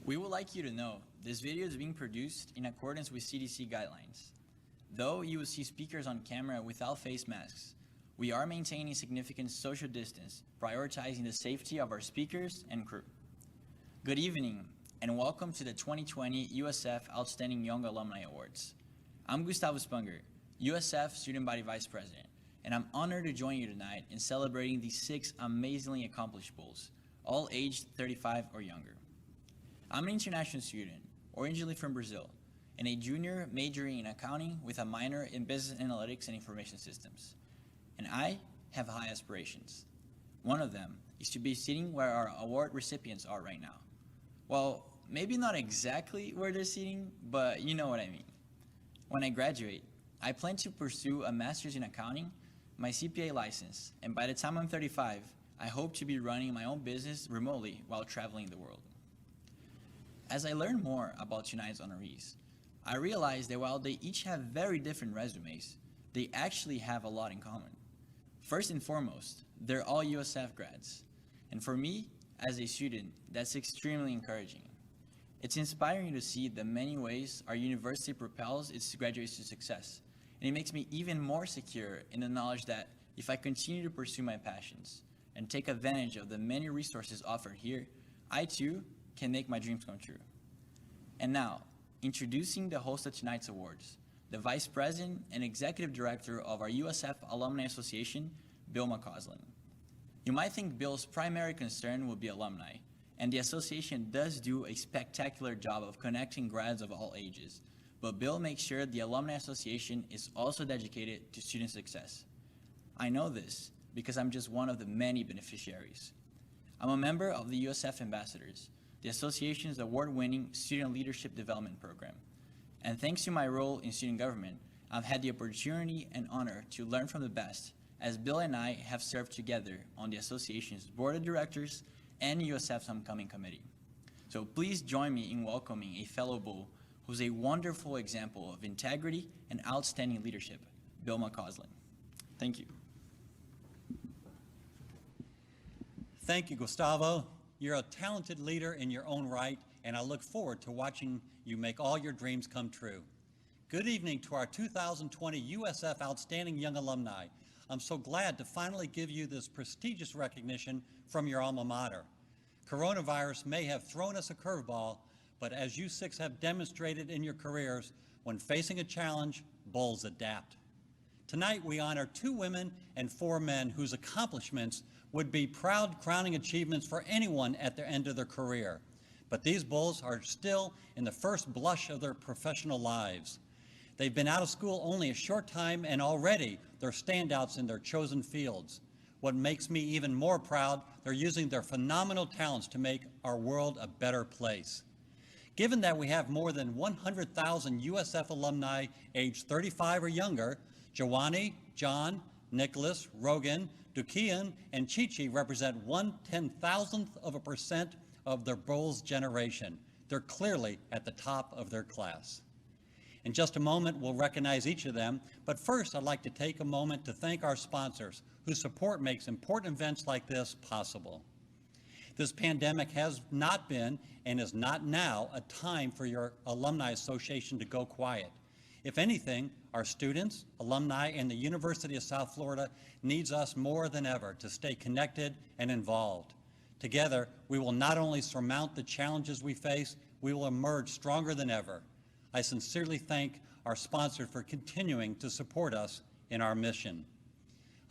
We would like you to know this video is being produced in accordance with CDC guidelines. Though you will see speakers on camera without face masks, we are maintaining significant social distance, prioritizing the safety of our speakers and crew. Good evening, and welcome to the 2020 USF Outstanding Young Alumni Awards. I'm Gustavo Spunger, USF Student Body Vice President, and I'm honored to join you tonight in celebrating these 6 amazingly accomplished bulls, all aged 35 or younger. I'm an international student, originally from Brazil, and a junior majoring in accounting with a minor in business analytics and information systems. And I have high aspirations. One of them is to be sitting where our award recipients are right now. Well, maybe not exactly where they're sitting, but you know what I mean. When I graduate, I plan to pursue a master's in accounting, my CPA license, and by the time I'm 35, I hope to be running my own business remotely while traveling the world. As I learn more about tonight's honorees, I realized that while they each have very different resumes, they actually have a lot in common. First and foremost, they're all USF grads. And for me, as a student, that's extremely encouraging. It's inspiring to see the many ways our university propels its graduates to success. And it makes me even more secure in the knowledge that if I continue to pursue my passions and take advantage of the many resources offered here, I too can make my dreams come true. And now, introducing the host of tonight's awards, the Vice President and Executive Director of our USF Alumni Association, Bill McCausland. You might think Bill's primary concern would be alumni, and the association does do a spectacular job of connecting grads of all ages, but Bill makes sure the Alumni Association is also dedicated to student success. I know this because I'm just one of the many beneficiaries. I'm a member of the USF Ambassadors, the association's award-winning student leadership development program. And thanks to my role in student government, I've had the opportunity and honor to learn from the best, as Bill and I have served together on the association's board of directors and USF's homecoming committee. So please join me in welcoming a fellow bull who's a wonderful example of integrity and outstanding leadership, Bill McCausland. Thank you. Thank you, Gustavo. You're a talented leader in your own right, and I look forward to watching you make all your dreams come true. Good evening to our 2020 USF Outstanding Young Alumni. I'm so glad to finally give you this prestigious recognition from your alma mater. Coronavirus may have thrown us a curveball, but as you 6 have demonstrated in your careers, when facing a challenge, bulls adapt. Tonight, we honor 2 women and 4 men whose accomplishments would be proud crowning achievements for anyone at the end of their career. But these bulls are still in the first blush of their professional lives. They've been out of school only a short time, and already they're standouts in their chosen fields. What makes me even more proud, they're using their phenomenal talents to make our world a better place. Given that we have more than 100,000 USF alumni aged 35 or younger, Jawani, John, Nicholas, Rogan, Dukian, and Chichi represent 1/10,000% of their Bulls generation. They're clearly at the top of their class. In just a moment, we'll recognize each of them, but first I'd like to take a moment to thank our sponsors whose support makes important events like this possible. This pandemic has not been and is not now a time for your Alumni Association to go quiet. If anything, our students, alumni, and the University of South Florida needs us more than ever to stay connected and involved. Together, we will not only surmount the challenges we face, we will emerge stronger than ever. I sincerely thank our sponsors for continuing to support us in our mission.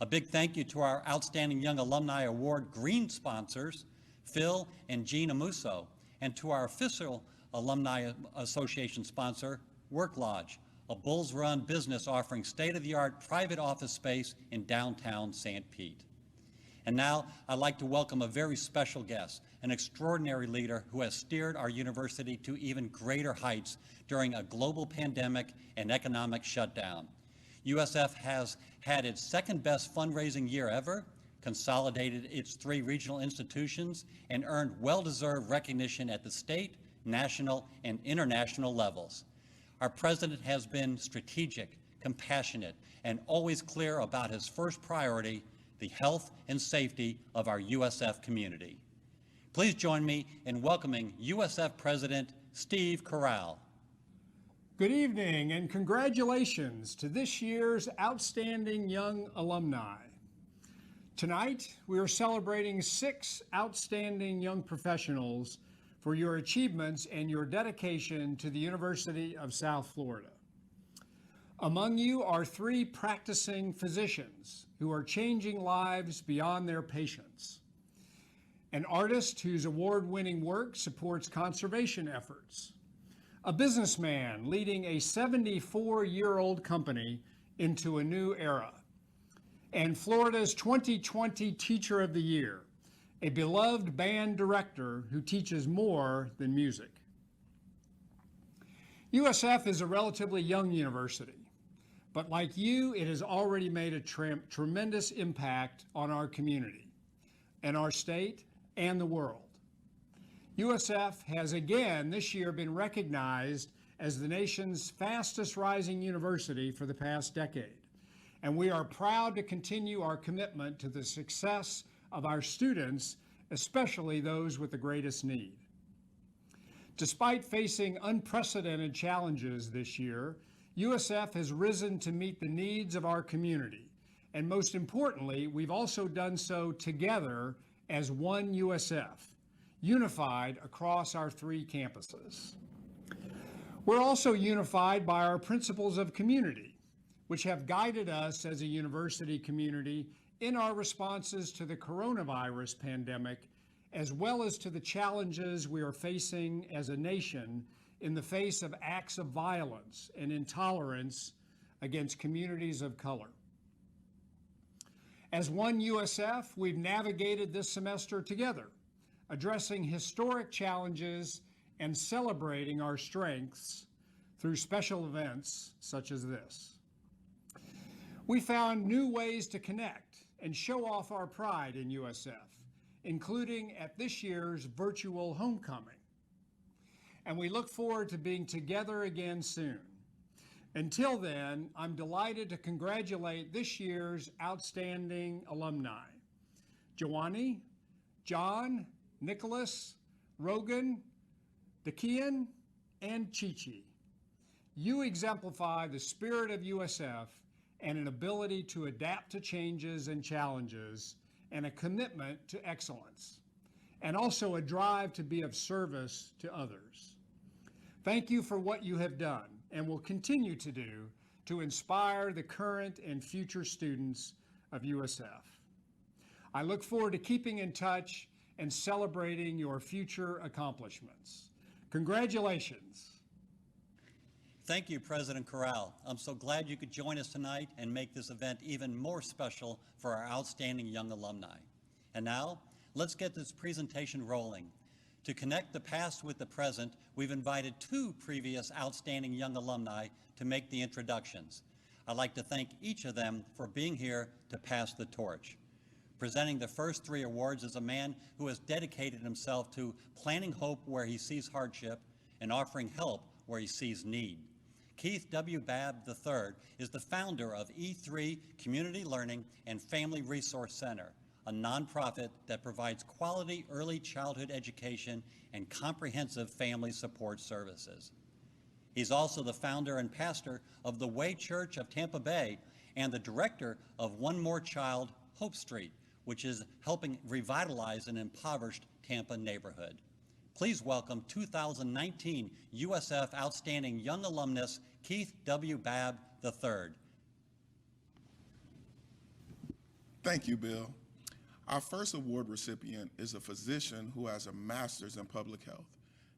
A big thank you to our Outstanding Young Alumni Award Green sponsors, Phil and Jean Amuso, and to our official Alumni Association sponsor, Work Lodge, a Bulls-run business offering state-of-the-art private office space in downtown St. Pete. And now, I'd like to welcome a very special guest, an extraordinary leader who has steered our university to even greater heights during a global pandemic and economic shutdown. USF has had its second-best fundraising year ever, consolidated its 3 regional institutions, and earned well-deserved recognition at the state, national, and international levels. Our president has been strategic, compassionate, and always clear about his first priority, the health and safety of our USF community. Please join me in welcoming USF President Steve Corral. Good evening and congratulations to this year's outstanding young alumni. Tonight, we are celebrating 6 outstanding young professionals for your achievements and your dedication to the University of South Florida. Among you are 3 practicing physicians who are changing lives beyond their patients, an artist whose award-winning work supports conservation efforts, a businessman leading a 74-year-old company into a new era, and Florida's 2020 Teacher of the Year, a beloved band director who teaches more than music. USF is a relatively young university, but like you, it has already made a tremendous impact on our community and our state and the world. USF has again this year been recognized as the nation's fastest rising university for the past decade, and we are proud to continue our commitment to the success of our students, especially those with the greatest need. Despite facing unprecedented challenges this year, USF has risen to meet the needs of our community, and most importantly, we've also done so together as one USF, unified across our 3 campuses. We're also unified by our principles of community, which have guided us as a university community in our responses to the coronavirus pandemic, as well as to the challenges we are facing as a nation in the face of acts of violence and intolerance against communities of color. As one USF, we've navigated this semester together, addressing historic challenges and celebrating our strengths through special events such as this. We found new ways to connect and show off our pride in USF, including at this year's virtual homecoming. And we look forward to being together again soon. Until then, I'm delighted to congratulate this year's outstanding alumni, Joanny, John, Nicholas, Rogan, Dakian, and Chichi. You exemplify the spirit of USF and an ability to adapt to changes and challenges and a commitment to excellence, and also a drive to be of service to others. Thank you for what you have done and will continue to do to inspire the current and future students of USF. I look forward to keeping in touch and celebrating your future accomplishments. Congratulations. Thank you, President Corral. I'm so glad you could join us tonight and make this event even more special for our outstanding young alumni. And now, let's get this presentation rolling. To connect the past with the present, we've invited 2 previous outstanding young alumni to make the introductions. I'd like to thank each of them for being here to pass the torch. Presenting the first 3 awards is a man who has dedicated himself to planting hope where he sees hardship and offering help where he sees need. Keith W. Babb III is the founder of E3 Community Learning and Family Resource Center, a nonprofit that provides quality early childhood education and comprehensive family support services. He's also the founder and pastor of the Way Church of Tampa Bay and the director of One More Child, Hope Street, which is helping revitalize an impoverished Tampa neighborhood. Please welcome 2019 USF Outstanding Young Alumnus, Keith W. Babb III. Thank you, Bill. Our first award recipient is a physician who has a master's in public health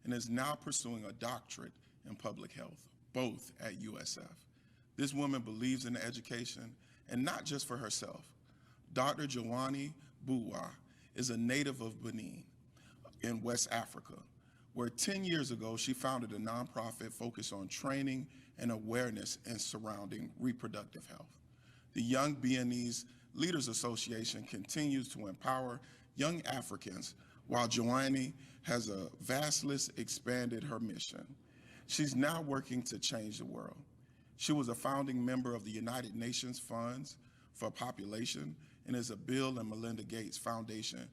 and is now pursuing a doctorate in public health, both at USF. This woman believes in education, and not just for herself. Dr. Joanny Buwa is a native of Benin in West Africa, where 10 years ago she founded a nonprofit focused on training and awareness in surrounding reproductive health. The Young Beninese Leaders Association continues to empower young Africans, while Joanny has a vastly expanded her mission. She's now working to change the world. She was a founding member of the United Nations Funds for Population and is a Bill and Melinda Gates Foundation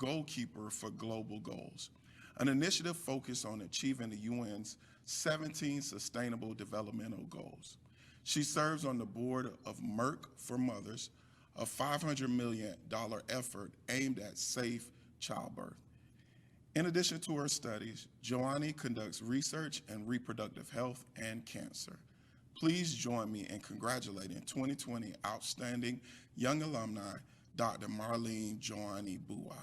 goalkeeper for global goals, an initiative focused on achieving the UN's 17 Sustainable Developmental Goals. She serves on the board of Merck for Mothers, a $500 million effort aimed at safe childbirth. In addition to her studies, Joannie conducts research in reproductive health and cancer. Please join me in congratulating 2020 Outstanding Young Alumni, Dr. Marlene Joannie Bua.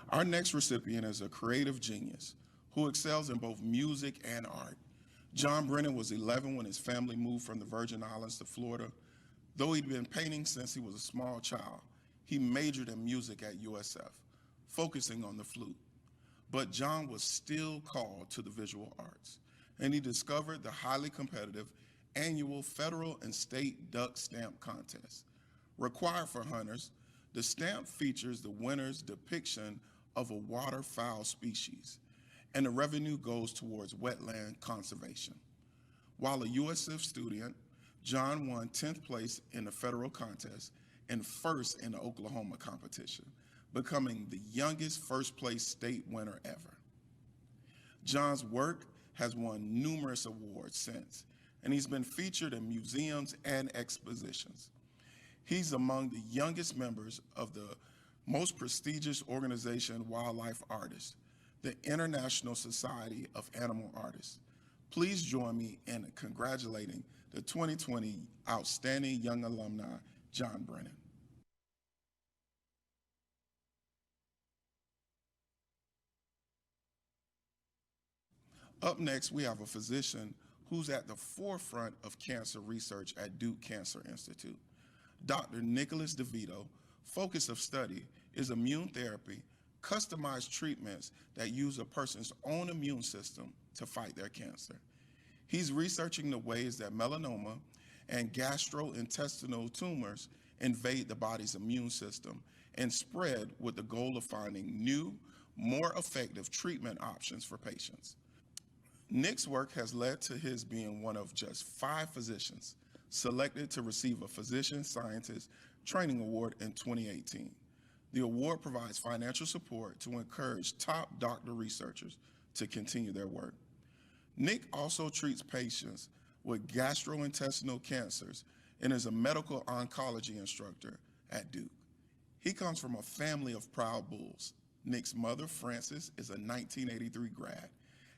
Our next recipient is a creative genius who excels in both music and art. John Brennan was 11 when his family moved from the Virgin Islands to Florida. Though he'd been painting since he was a small child, he majored in music at USF, focusing on the flute. But John was still called to the visual arts, and he discovered the highly competitive annual federal and state duck stamp contest. Required for hunters, the stamp features the winner's depiction of a waterfowl species, and the revenue goes towards wetland conservation. While a USF student, John won 10th place in the federal contest and first in the Oklahoma competition, becoming the youngest first-place state winner ever. John's work has won numerous awards since, and he's been featured in museums and expositions. He's among the youngest members of the most prestigious organization, Wildlife Artists, the International Society of Animal Artists. Please join me in congratulating the 2020 Outstanding Young Alumni, John Brennan. Up next, we have a physician who's at the forefront of cancer research at Duke Cancer Institute. Dr. Nicholas DeVito, focus of study is immune therapy, customized treatments that use a person's own immune system to fight their cancer. He's researching the ways that melanoma and gastrointestinal tumors invade the body's immune system and spread with the goal of finding new, more effective treatment options for patients. Nick's work has led to his being one of just 5 physicians selected to receive a Physician Scientist Training Award in 2018. The award provides financial support to encourage top doctor researchers to continue their work. Nick also treats patients with gastrointestinal cancers and is a medical oncology instructor at Duke. He comes from a family of proud bulls. Nick's mother, Frances, is a 1983 grad,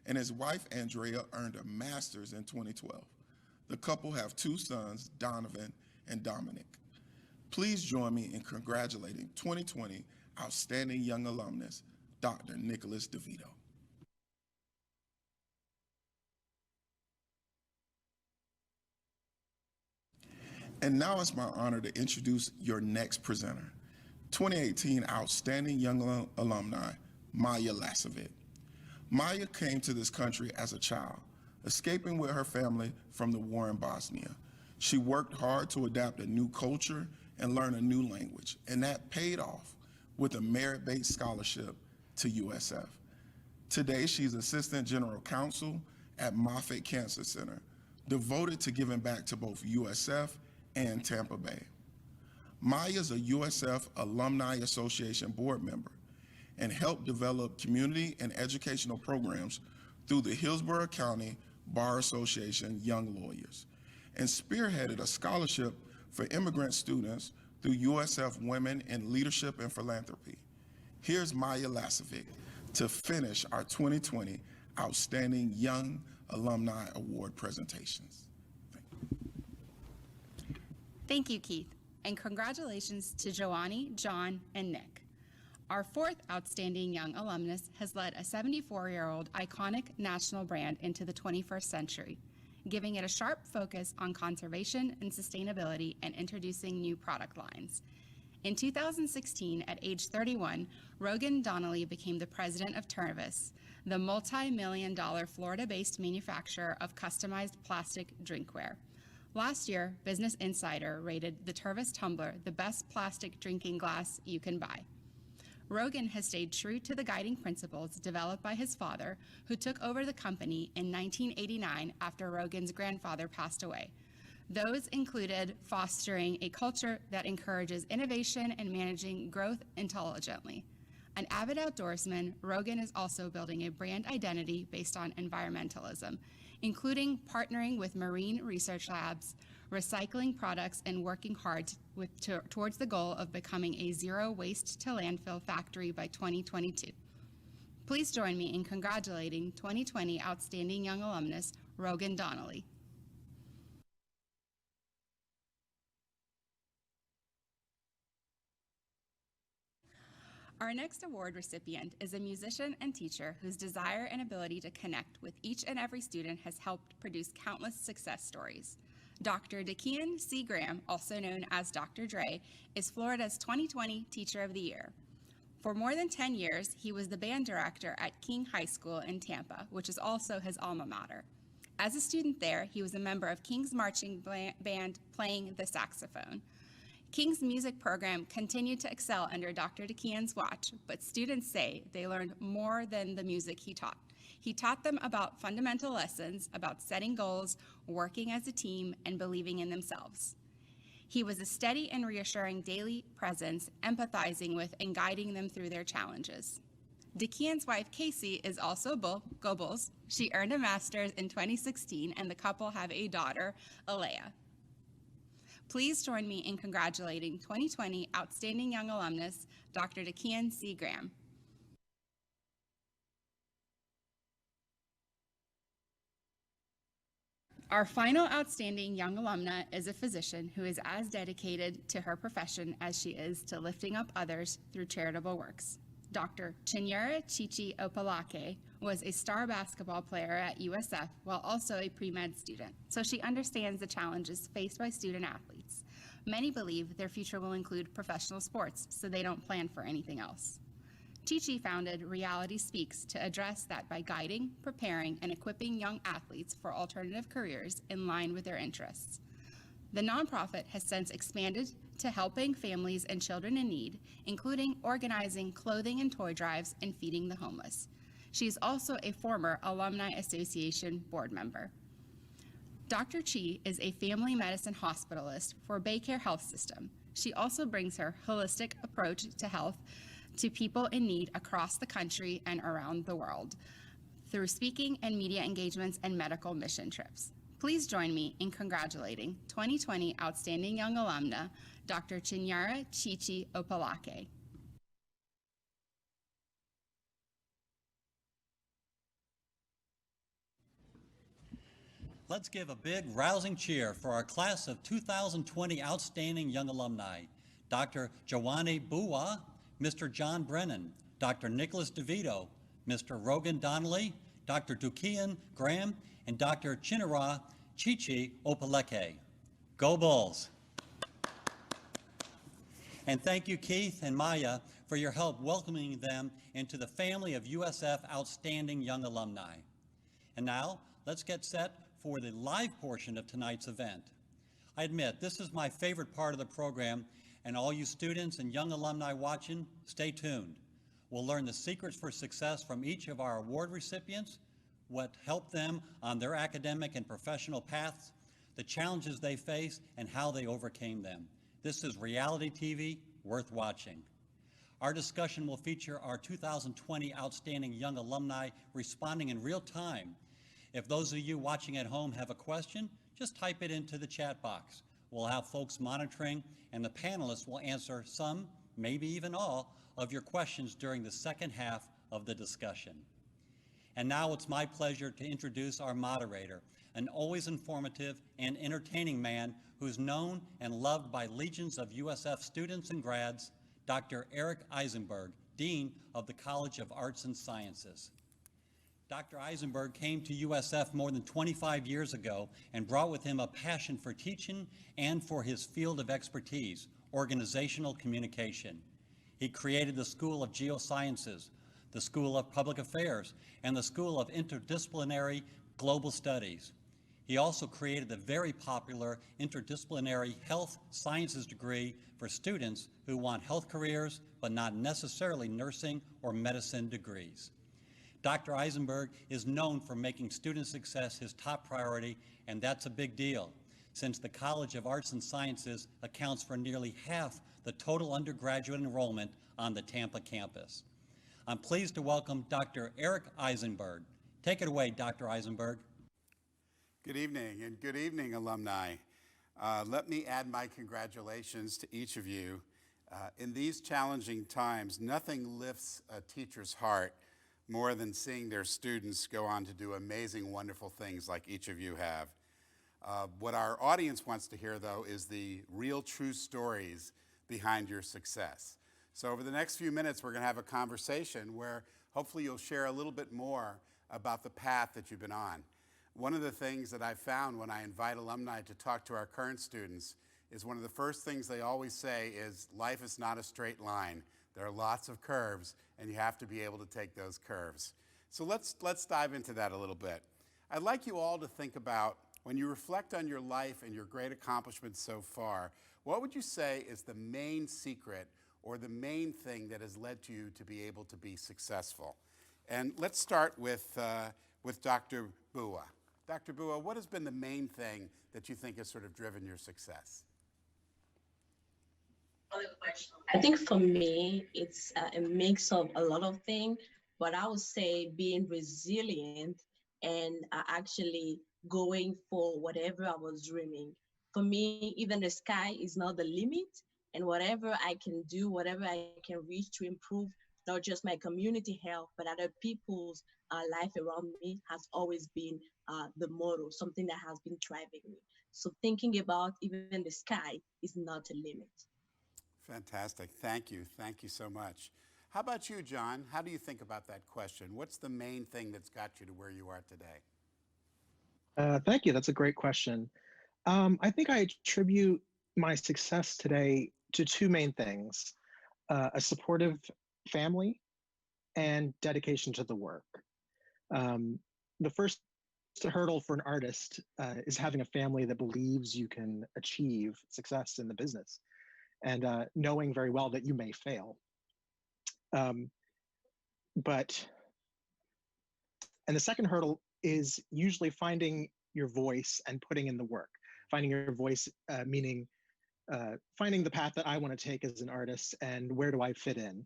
and his wife, Andrea, earned a master's in 2012. The couple have 2 sons, Donovan and Dominic. Please join me in congratulating 2020 Outstanding Young Alumnus, Dr. Nicholas DeVito. And now it's my honor to introduce your next presenter, 2018 Outstanding Young Alumni, Maya Lasovic. Maya came to this country as a child, escaping with her family from the war in Bosnia. She worked hard to adapt a new culture and learn a new language, and that paid off with a merit-based scholarship to USF. Today, she's Assistant General Counsel at Moffitt Cancer Center, devoted to giving back to both USF and Tampa Bay. Maya's a USF Alumni Association board member and helped develop community and educational programs through the Hillsborough County Bar Association Young Lawyers, and spearheaded a scholarship for immigrant students through USF Women in Leadership and Philanthropy. Here's Maya Lasovic to finish our 2020 Outstanding Young Alumni Award presentations. Thank you, Keith, and congratulations to Joannie, John, and Nick. Our 4th Outstanding Young Alumnus has led a 74-year-old iconic national brand into the 21st century, giving it a sharp focus on conservation and sustainability and introducing new product lines. In 2016, at age 31, Rogan Donnelly became the president of Tervis, the multi-million-dollar Florida-based manufacturer of customized plastic drinkware. Last year, Business Insider rated the Tervis tumbler the best plastic drinking glass you can buy. Rogan has stayed true to the guiding principles developed by his father, who took over the company in 1989 after Rogan's grandfather passed away. Those included fostering a culture that encourages innovation and managing growth intelligently. An avid outdoorsman, Rogan is also building a brand identity based on environmentalism, including partnering with marine research labs, recycling products, and working hard towards the goal of becoming a zero waste to landfill factory by 2022. Please join me in congratulating 2020 Outstanding Young Alumnus, Rogan Donnelly. Our next award recipient is a musician and teacher whose desire and ability to connect with each and every student has helped produce countless success stories. Dr. Dakian C. Graham, also known as Dr. Dre, is Florida's 2020 Teacher of the Year. For more than 10 years, he was the band director at King High School in Tampa, which is also his alma mater. As a student there, he was a member of King's marching band playing the saxophone. King's music program continued to excel under Dr. Dakian's watch, but students say they learned more than the music he taught. He taught them about fundamental lessons, about setting goals, working as a team, and believing in themselves. He was a steady and reassuring daily presence, empathizing with and guiding them through their challenges. Dakian's wife, Casey, is also Go Bulls. She earned a master's in 2016, and the couple have a daughter, Alea. Please join me in congratulating 2020 Outstanding Young Alumnus, Dr. Dakian C. Graham. Our final Outstanding Young Alumna is a physician who is as dedicated to her profession as she is to lifting up others through charitable works. Dr. Chinyere Chichi Opalake was a star basketball player at USF while also a pre-med student, so she understands the challenges faced by student athletes. Many believe their future will include professional sports, so they don't plan for anything else. Chichi founded Reality Speaks to address that by guiding, preparing, and equipping young athletes for alternative careers in line with their interests. The nonprofit has since expanded to helping families and children in need, including organizing clothing and toy drives and feeding the homeless. She is also a former Alumni Association board member. Dr. Chi is a family medicine hospitalist for Baycare Health System. She also brings her holistic approach to health to people in need across the country and around the world through speaking and media engagements and medical mission trips. Please join me in congratulating 2020 Outstanding Young Alumna, Dr. Chinyere Chichi Opalake. Let's give a big, rousing cheer for our class of 2020 Outstanding Young Alumni, Dr. Joanne Buwa, Mr. John Brennan, Dr. Nicholas DeVito, Mr. Rogan Donnelly, Dr. Dakian Graham, and Dr. Chinyere Chichi Opaleke. Go Bulls! And thank you, Keith and Maya, for your help welcoming them into the family of USF Outstanding Young Alumni. And now, let's get set for the live portion of tonight's event. I admit, this is my favorite part of the program, and all you students and young alumni watching, stay tuned. We'll learn the secrets for success from each of our award recipients, what helped them on their academic and professional paths, the challenges they faced, and how they overcame them. This is reality TV worth watching. Our discussion will feature our 2020 Outstanding Young Alumni responding in real time. If those of you watching at home have a question, just type it into the chat box. We'll have folks monitoring, and the panelists will answer some, maybe even all, of your questions during the second half of the discussion. And now it's my pleasure to introduce our moderator, an always informative and entertaining man who's known and loved by legions of USF students and grads, Dr. Eric Eisenberg, Dean of the College of Arts and Sciences. Dr. Eisenberg came to USF more than 25 years ago and brought with him a passion for teaching and for his field of expertise, organizational communication. He created the School of Geosciences, the School of Public Affairs, and the School of Interdisciplinary Global Studies. He also created the very popular interdisciplinary health sciences degree for students who want health careers, but not necessarily nursing or medicine degrees. Dr. Eisenberg is known for making student success his top priority, and that's a big deal, since the College of Arts and Sciences accounts for nearly half the total undergraduate enrollment on the Tampa campus. I'm pleased to welcome Dr. Eric Eisenberg. Take it away, Dr. Eisenberg. Good evening, and good evening, alumni. Let me add my congratulations to each of you. In these challenging times, nothing lifts a teacher's heart more than seeing their students go on to do amazing, wonderful things like each of you have. What our audience wants to hear, though, is the real, true stories behind your success. So over the next few minutes, we're going to have a conversation where hopefully you'll share a little bit more about the path that you've been on. One of the things that I found when I invite alumni to talk to our current students is one of the first things they always say is, life is not a straight line. There are lots of curves, and you have to be able to take those curves. So let's dive into that a little bit. I'd like you all to think about, when you reflect on your life and your great accomplishments so far, what would you say is the main secret or the main thing that has led you to be able to be successful? And let's start with Dr. Bua. Dr. Bua, what has been the main thing that you think has sort of driven your success? I think for me, it's a mix of a lot of things, but I would say being resilient and actually going for whatever I was dreaming. For me, even the sky is not the limit, and whatever I can do, whatever I can reach to improve not just my community health, but other people's life around me has always been the motto, something that has been driving me. So thinking about even the sky is not a limit. Fantastic. Thank you. Thank you so much. How about you, John? How do you think about that question? What's the main thing that's got you to where you are today? Thank you. That's a great question. I think I attribute my success today to two main things, a supportive family and dedication to the work. The first hurdle for an artist is having a family that believes you can achieve success in the business and knowing very well that you may fail. And the second hurdle is usually finding your voice and putting in the work. Finding your voice, meaning finding the path that I want to take as an artist and where do I fit in.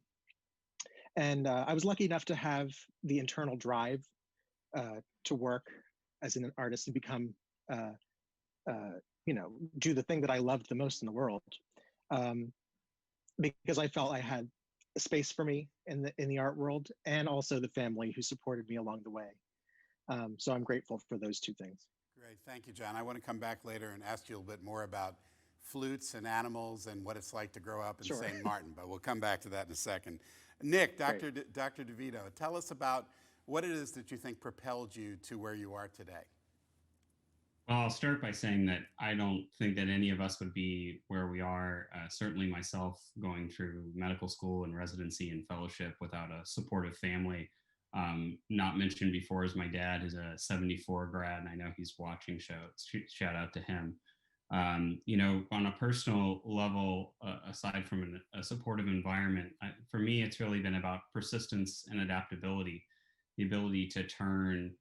And I was lucky enough to have the internal drive to work as an artist and become, do the thing that I loved the most in the world. Because I felt I had a space for me in the art world, and also the family who supported me along the way. So I'm grateful for those two things. Great, thank you, John. I want to come back later and ask you a little bit more about flutes and animals and what it's like to grow up in Sure. St. Martin, but we'll come back to that in a second. Nick, Dr. DeVito, tell us about what it is that you think propelled you to where you are today. Well, I'll start by saying that I don't think that any of us would be where we are, certainly myself going through medical school and residency and fellowship without a supportive family. Not mentioned before is my dad, who's a 74 grad, and I know he's watching, shout out to him. On a personal level, aside from a supportive environment, for me, it's really been about persistence and adaptability, the ability to turn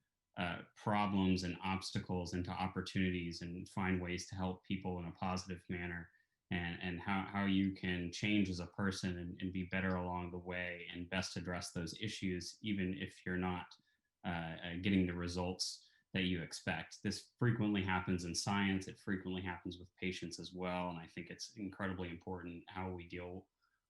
problems and obstacles into opportunities and find ways to help people in a positive manner, and how you can change as a person and be better along the way and best address those issues, even if you're not getting the results that you expect. This frequently happens in science. It frequently happens with patients as well. And I think it's incredibly important how we deal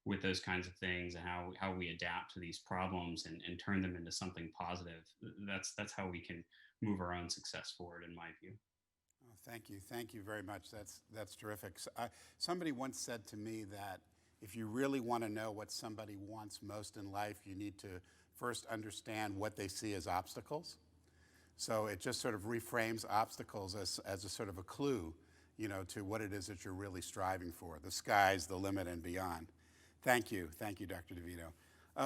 with those kinds of things and how we adapt to these problems and turn them into something positive. That's how we can move our own success forward, in my view. Oh, thank you very much. That's terrific. Somebody once said to me that if you really want to know what somebody wants most in life, you need to first understand what they see as obstacles. So it just sort of reframes obstacles as a sort of a clue, to what it is that you're really striving for. The sky's the limit and beyond. Thank you, Dr. DeVito.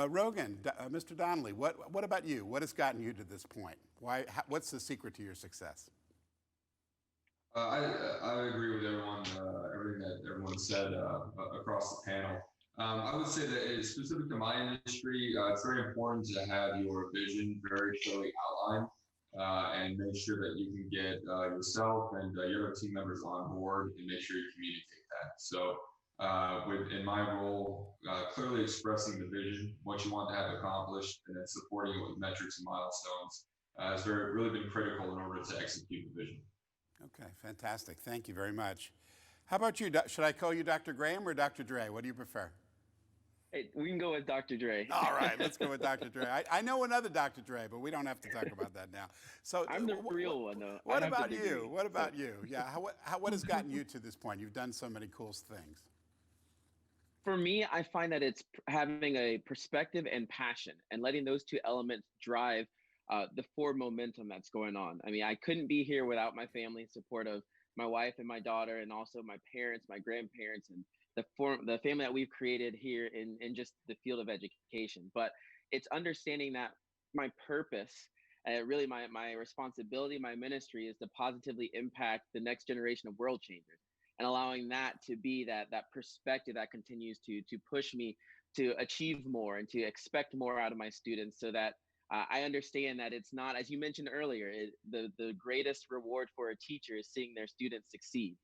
Rogan, Mr. Donnelly, what about you? What has gotten you to this point? What's the secret to your success? I agree with everyone, everything that everyone said across the panel. I would say that it's specific to my industry. It's very important to have your vision very clearly outlined. and make sure that you can get yourself and your other team members on board and make sure you communicate that. So in my role, clearly expressing the vision, what you want to have accomplished, and then supporting it with metrics and milestones has really been critical in order to execute the vision. Okay, fantastic. Thank you very much. How about you? Should I call you Dr. Graham or Dr. Dre? What do you prefer? Hey, we can go with Dr. Dre. All right, let's go with Dr. Dre. I know another Dr. Dre, but we don't have to talk about that now. So I'm the real one, though. What about you? What about you? Yeah, what has gotten you to this point? You've done so many cool things. For me, I find that it's having a perspective and passion and letting those two elements drive the forward momentum that's going on. I mean, I couldn't be here without my family and support of my wife and my daughter, and also my parents, my grandparents, and the family that we've created here in just the field of education. But it's understanding that my purpose, really my responsibility, my ministry is to positively impact the next generation of world changers, and allowing that to be that perspective that continues to push me to achieve more and to expect more out of my students, so that I understand that it's not, as you mentioned earlier, the greatest reward for a teacher is seeing their students succeed,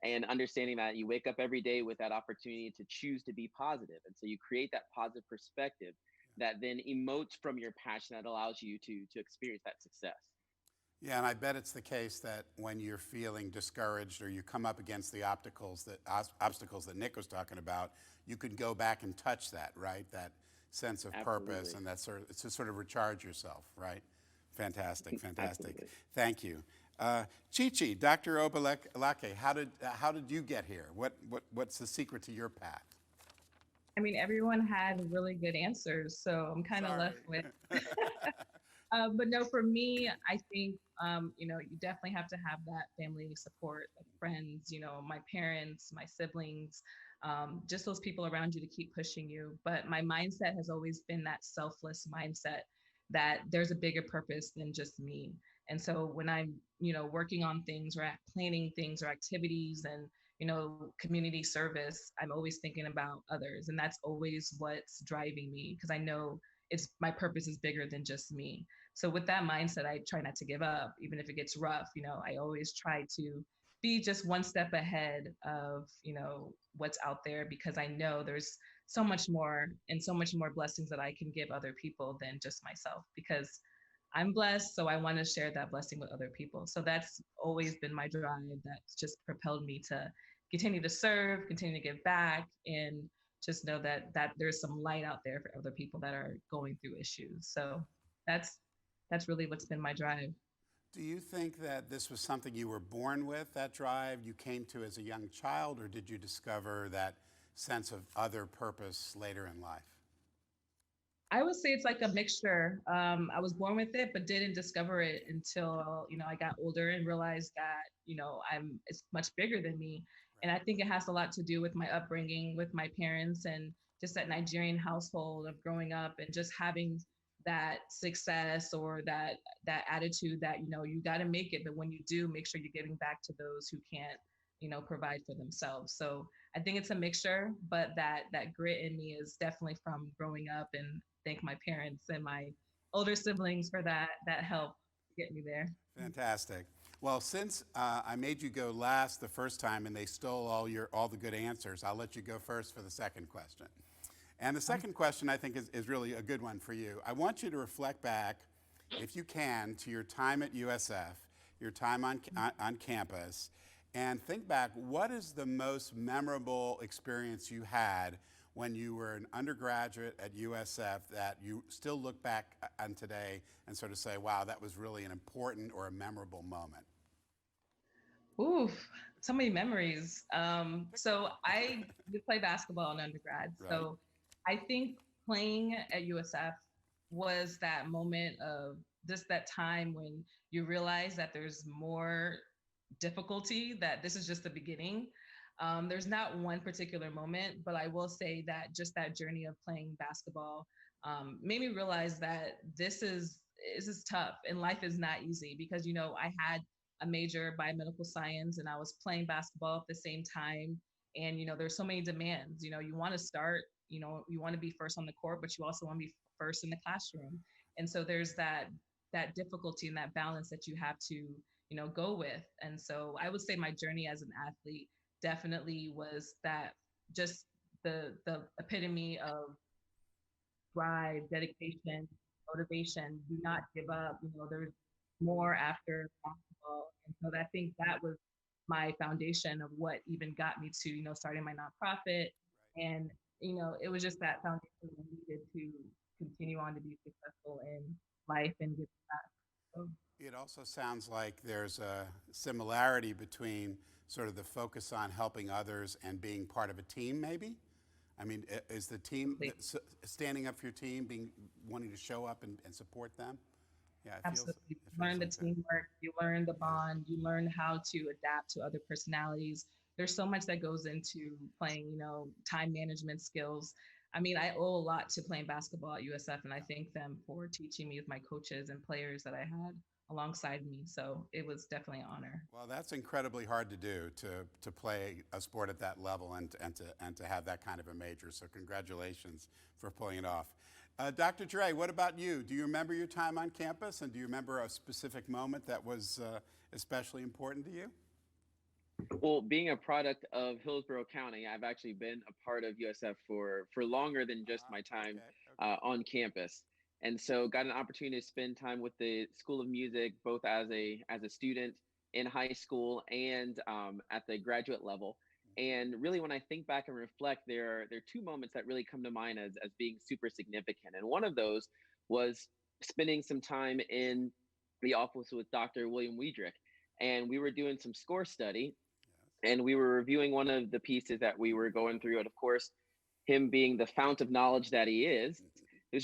and understanding that you wake up every day with that opportunity to choose to be positive. And so you create that positive perspective that then emotes from your passion, that allows you to experience that success. Yeah, and I bet it's the case that when you're feeling discouraged or you come up against the obstacles that Nick was talking about, you can go back and touch that, right? That sense of purpose, and that it's to sort of recharge yourself, right? Fantastic, fantastic. Absolutely. Thank you. Chi-Chi, Dr. Obaleke, how did you get here? What's the secret to your path? I mean, everyone had really good answers, so I'm kind of left with. But no, for me, I think, you definitely have to have that family support, like friends, my parents, my siblings, just those people around you to keep pushing you. But my mindset has always been that selfless mindset, that there's a bigger purpose than just me. And so when I'm, working on things or planning things or activities and, community service, I'm always thinking about others. And that's always what's driving me, because I know my purpose is bigger than just me. So with that mindset, I try not to give up, even if it gets rough. I always try to be just one step ahead of, what's out there, because I know there's so much more and so much more blessings that I can give other people than just myself, because I'm blessed. So I want to share that blessing with other people. So that's always been my drive. That's just propelled me to continue to serve, continue to give back, and just know that there's some light out there for other people that are going through issues. So that's really what's been my drive. Do you think that this was something you were born with, that drive you came to as a young child, or did you discover that sense of other purpose later in life? I would say it's like a mixture. I was born with it, but didn't discover it until, I got older and realized that, it's much bigger than me. And I think it has a lot to do with my upbringing with my parents, and just that Nigerian household of growing up and just having that success, or that attitude that, you got to make it. But when you do, make sure you're giving back to those who can't, provide for themselves. So I think it's a mixture, but that grit in me is definitely from growing up, and thank my parents and my older siblings for that help get me there. Fantastic. Well, since I made you go last the first time and they stole all the good answers, I'll let you go first for the second question. And the second question, I think, is really a good one for you. I want you to reflect back, if you can, to your time at USF, your time on campus, and think back, what is the most memorable experience you had when you were an undergraduate at USF that you still look back on today and sort of say, wow, that was really an important or a memorable moment? Oof, so many memories. So I did play basketball in undergrad. Right. So I think playing at USF was that moment of just that time when you realize that there's more difficulty, that this is just the beginning. There's not one particular moment, but I will say that just that journey of playing basketball made me realize that this is tough, and life is not easy, because, I had a major biomedical science and I was playing basketball at the same time. And, there's so many demands, you want to start, you want to be first on the court, but you also want to be first in the classroom. And so there's that that difficulty and that balance that you have to, go with. And so I would say my journey as an athlete definitely was that, just the epitome of drive, dedication, motivation, do not give up. There's more after basketball. And so I think that was my foundation of what even got me to, starting my nonprofit. And, it was just that foundation I needed to continue on to be successful in life and give back. So. It also sounds like there's a similarity between sort of the focus on helping others and being part of a team, maybe? I mean, is the team standing up for your team, wanting to show up and support them? Yeah, Absolutely. You learn the teamwork, you learn the bond, you learn how to adapt to other personalities. There's so much that goes into playing, time management skills. I mean, I owe a lot to playing basketball at USF, and I thank them for teaching me with my coaches and players that I had alongside me. So it was definitely an honor. Well, that's incredibly hard to do, to play a sport at that level and to have that kind of a major. So congratulations for pulling it off. Dr. Dre, what about you? Do you remember your time on campus, and do you remember a specific moment that was especially important to you? Well, being a product of Hillsborough County, I've actually been a part of USF for longer than just my time on campus. And so got an opportunity to spend time with the School of Music, both as a student in high school and at the graduate level. And really, when I think back and reflect, there are two moments that really come to mind as being super significant. And one of those was spending some time in the office with Dr. William Wiedrich. And we were doing some score study, and we were reviewing one of the pieces that we were going through. And of course, him being the fount of knowledge that he is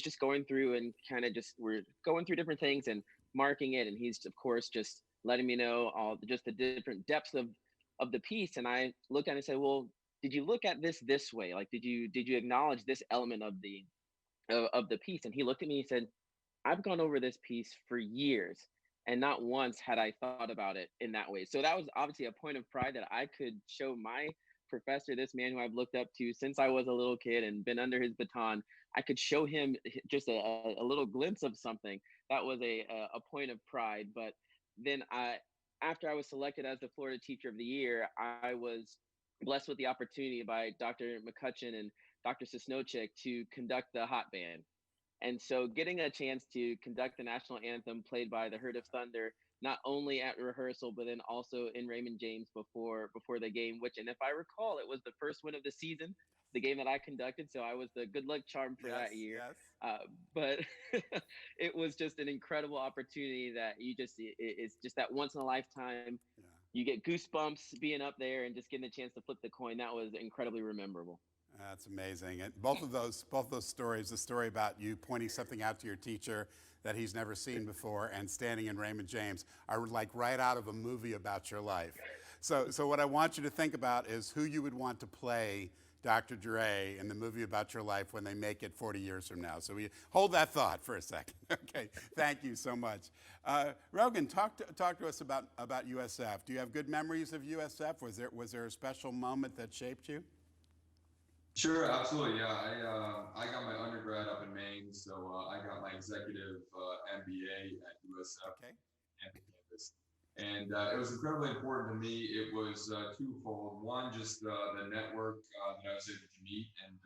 just going through and kind of we're going through different things and marking it. And he's, of course, just letting me know all just the different depths of the piece. And I looked at it and said, well, did you look at this way? Like, did you acknowledge this element of the piece? And he looked at me and said, I've gone over this piece for years, and not once had I thought about it in that way. So that was obviously a point of pride that I could show my professor, this man who I've looked up to since I was a little kid and been under his baton. I could show him just a little glimpse of something. That was a point of pride. But then after I was selected as the Florida Teacher of the Year, I was blessed with the opportunity by Dr. McCutcheon and Dr. Sosnochik to conduct the hot band. And so getting a chance to conduct the national anthem played by the Herd of Thunder, not only at rehearsal, but then also in Raymond James before the game, which, and if I recall, it was the first win of the season, the game that I conducted. So I was the good luck charm for that year. Yes. But it was just an incredible opportunity that it's just that once in a lifetime. Yeah. You get goosebumps being up there and just getting a chance to flip the coin. That was incredibly memorable. That's amazing. And both of those stories, the story about you pointing something out to your teacher that he's never seen before and standing in Raymond James, are like right out of a movie about your life. So what I want you to think about is who you would want to play Dr. Dre in the movie about your life when they make it 40 years from now. So we hold that thought for a second. Okay, thank you so much. Rogan, talk to us about USF. Do you have good memories of USF? Was there a special moment that shaped you? Sure, absolutely. Yeah, I got my undergrad up in Maine, so I got my executive MBA at USF campus, and it was incredibly important to me. It was twofold. One, just the network that I was able to meet and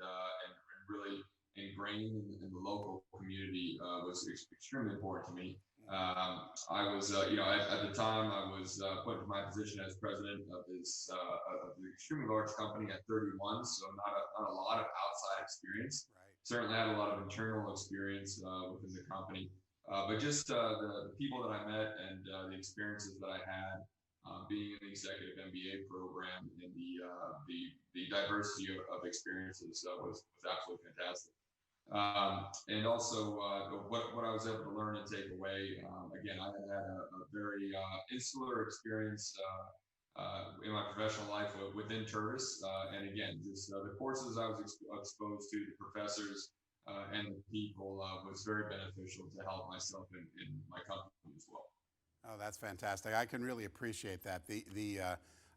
really ingrain in the local community was extremely important to me. I was, at the time, I was put into my position as president of this of the extremely large company at 31, so not a lot of outside experience. Right. Certainly had a lot of internal experience within the company, but just the people that I met and the experiences that I had being in the executive MBA program and the diversity of experiences was absolutely fantastic. And also what I was able to learn and take away, again, I had a very insular experience in my professional life within Tervis. And again, just the courses I was exposed to, the professors and the people was very beneficial to help myself in my company as well. Oh, that's fantastic. I can really appreciate that.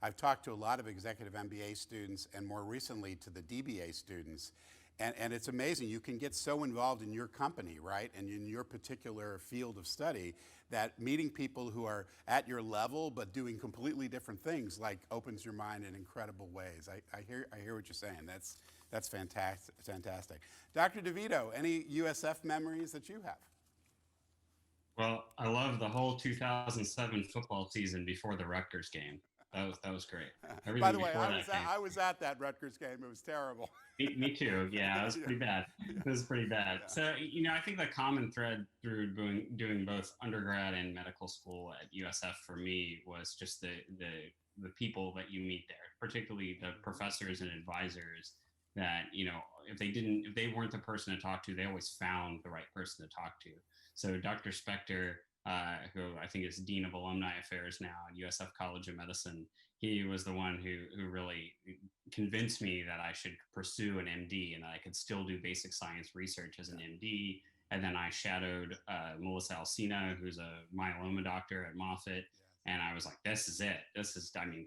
I've talked to a lot of executive MBA students and more recently to the DBA students. And it's amazing. You can get so involved in your company, right, and in your particular field of study, that meeting people who are at your level but doing completely different things like opens your mind in incredible ways. I hear what you're saying. That's fantastic. Dr. DeVito, any USF memories that you have? Well, I love the whole 2007 football season before the Rutgers game. That was great. Everything By the way, before that game. I was at that Rutgers game. It was terrible. Me too. Yeah, it was pretty bad. It was pretty bad. Yeah. So, I think the common thread through doing both undergrad and medical school at USF for me was just the people that you meet there, particularly the professors and advisors that, if they weren't the person to talk to, they always found the right person to talk to. So Dr. Spector, who I think is Dean of Alumni Affairs now at USF College of Medicine, he was the one who really convinced me that I should pursue an MD and that I could still do basic science research as an MD. And then I shadowed Melissa Alcina, who's a myeloma doctor at Moffitt. And I was like, this is it.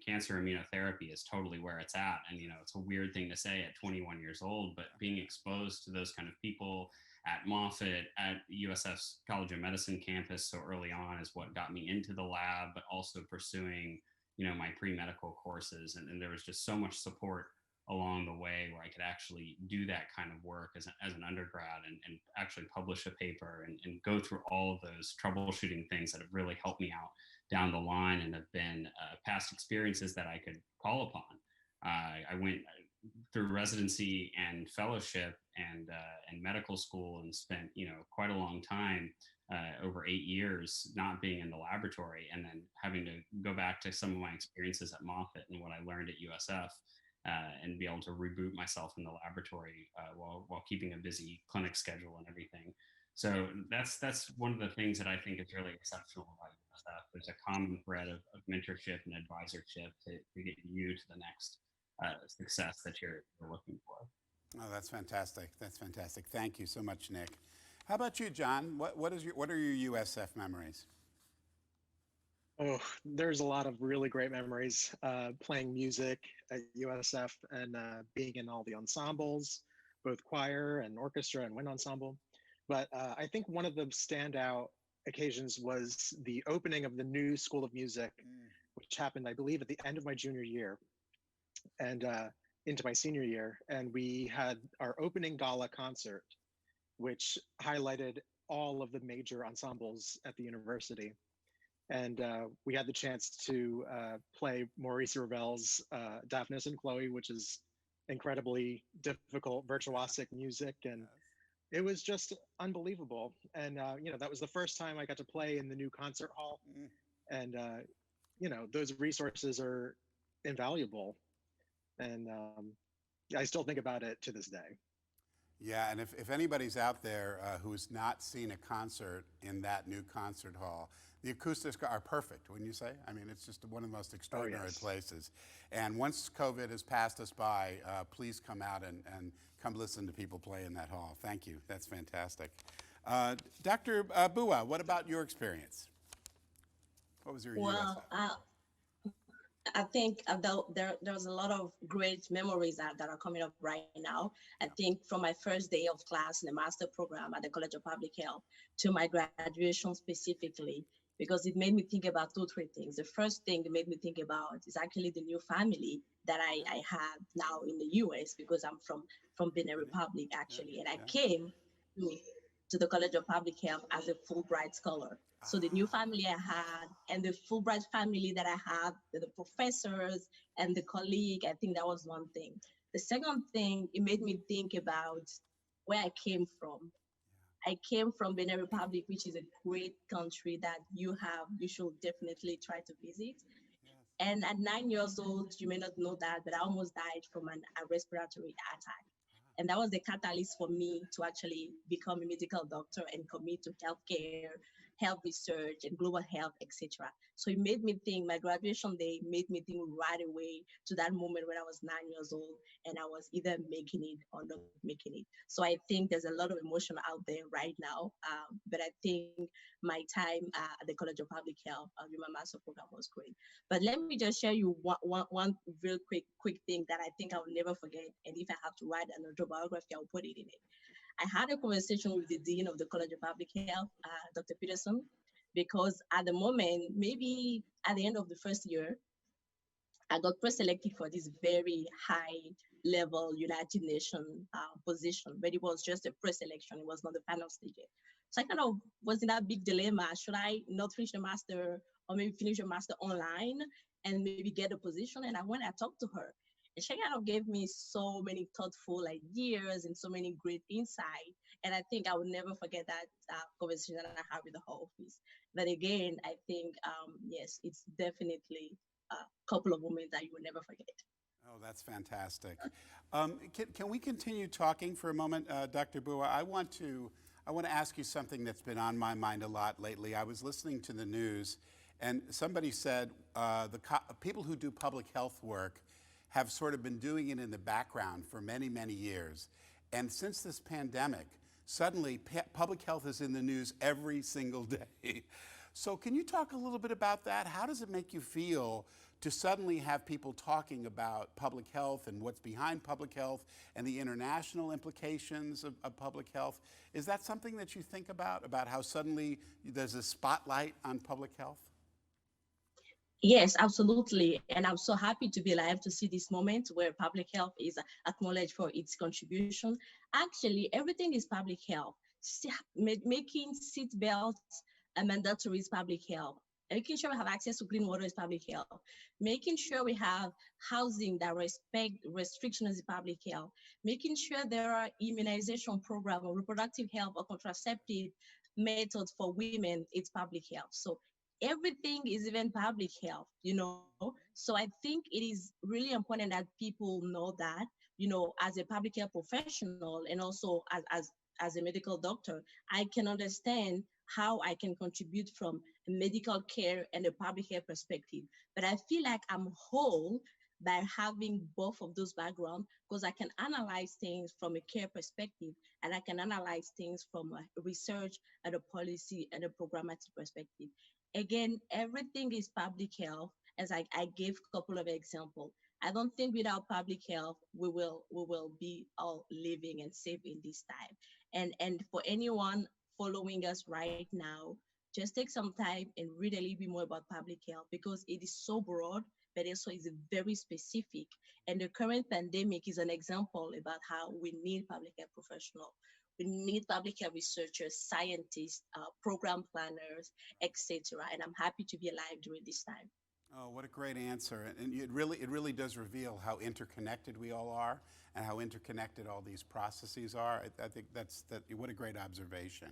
Cancer immunotherapy is totally where it's at. And, it's a weird thing to say at 21 years old, but being exposed to those kind of people at Moffitt, at USF's College of Medicine campus so early on is what got me into the lab, but also pursuing, my pre-medical courses. And there was just so much support along the way where I could actually do that kind of work as an undergrad and actually publish a paper and go through all of those troubleshooting things that have really helped me out down the line and have been past experiences that I could call upon. I went through residency and fellowship and medical school and spent, quite a long time, over 8 years, not being in the laboratory, and then having to go back to some of my experiences at Moffitt and what I learned at USF, and be able to reboot myself in the laboratory while keeping a busy clinic schedule and everything. So that's one of the things that I think is really exceptional about USF. There's a common thread of mentorship and advisorship to get you to the next success that you're looking for. Oh, that's fantastic. That's fantastic. Thank you so much, Nick. How about you, John? What are your USF memories? Oh, there's a lot of really great memories playing music at USF and being in all the ensembles, both choir and orchestra and wind ensemble. But I think one of the standout occasions was the opening of the new School of Music, which happened, I believe, at the end of my junior year and into my senior year. And we had our opening gala concert, which highlighted all of the major ensembles at the university. And we had the chance to play Maurice Ravel's Daphnis and Chloe, which is incredibly difficult virtuosic music. And it was just unbelievable. And, that was the first time I got to play in the new concert hall. And, those resources are invaluable. And I still think about it to this day. Yeah, and if anybody's out there who's not seen a concert in that new concert hall, the acoustics are perfect, wouldn't you say? I mean, it's just one of the most extraordinary places. And once COVID has passed us by, please come out and come listen to people play in that hall. Thank you. That's fantastic. Dr. Bua, what about your experience? What was your I think there's a lot of great memories that are coming up right now. I think from my first day of class in the master program at the College of Public Health to my graduation specifically, because it made me think about 2-3 things. The first thing it made me think about is actually the new family that I have now in the US, because I'm from Benin Republic actually. And I came to the College of Public Health as a Fulbright scholar. So the new family I had and the Fulbright family that I had, the professors and the colleague, I think that was one thing. The second thing, it made me think about where I came from. I came from Benin Republic, which is a great country that you should definitely try to visit. And at 9 years old, you may not know that, but I almost died from a respiratory attack. And that was the catalyst for me to actually become a medical doctor and commit to healthcare health research and global health, etc. So it made me think, my graduation day made me think right away to that moment when I was 9 years old and I was either making it or not making it. So I think there's a lot of emotion out there right now. But I think my time at the College of Public Health with my master program was great. But let me just share you one real quick thing that I think I will never forget. And if I have to write an autobiography, I'll put it in it. I had a conversation with the Dean of the College of Public Health, Dr. Peterson, because at the moment, maybe at the end of the first year, I got pre-selected for this very high level United Nations position, but it was just a pre-selection. It was not the final stage yet. So I kind of was in that big dilemma. Should I not finish the master or maybe finish the master online and maybe get a position? And I went, I talked to her. And she kind of gave me so many thoughtful ideas and so many great insight. And I think I will never forget that conversation that I had with the whole office. But again, I think, yes, it's definitely a couple of moments that you will never forget. Oh, that's fantastic. Can we continue talking for a moment, Dr. Bua? I want to ask you something that's been on my mind a lot lately. I was listening to the news, and somebody said people who do public health work have sort of been doing it in the background for many, many years. And since this pandemic, suddenly public health is in the news every single day. So can you talk a little bit about that? How does it make you feel to suddenly have people talking about public health and what's behind public health and the international implications of public health? Is that something that you think about how suddenly there's a spotlight on public health? Yes, absolutely. And I'm so happy to be alive to see this moment where public health is acknowledged for its contribution. Actually, everything is public health. Making seat belts mandatory is public health. Making sure we have access to clean water is public health. Making sure we have housing that respect restrictions is public health. Making sure there are immunization programs or reproductive health or contraceptive methods for women, it's public health. So everything is even public health, you know. So I think it is really important that people know that, you know, as a public health professional and also as a medical doctor, I can understand how I can contribute from a medical care and a public health perspective. But I feel like I'm whole by having both of those backgrounds because I can analyze things from a care perspective and I can analyze things from a research and a policy and a programmatic perspective. Again, everything is public health, as I gave a couple of examples. I don't think without public health, we will be all living and safe in this time. And for anyone following us right now, just take some time and read a little bit more about public health because it is so broad, but also is very specific. And the current pandemic is an example about how we need public health professionals. We need public health researchers, scientists, program planners, etc. And I'm happy to be alive during this time. Oh, what a great answer. And it really does reveal how interconnected we all are and how interconnected all these processes are. I think what a great observation.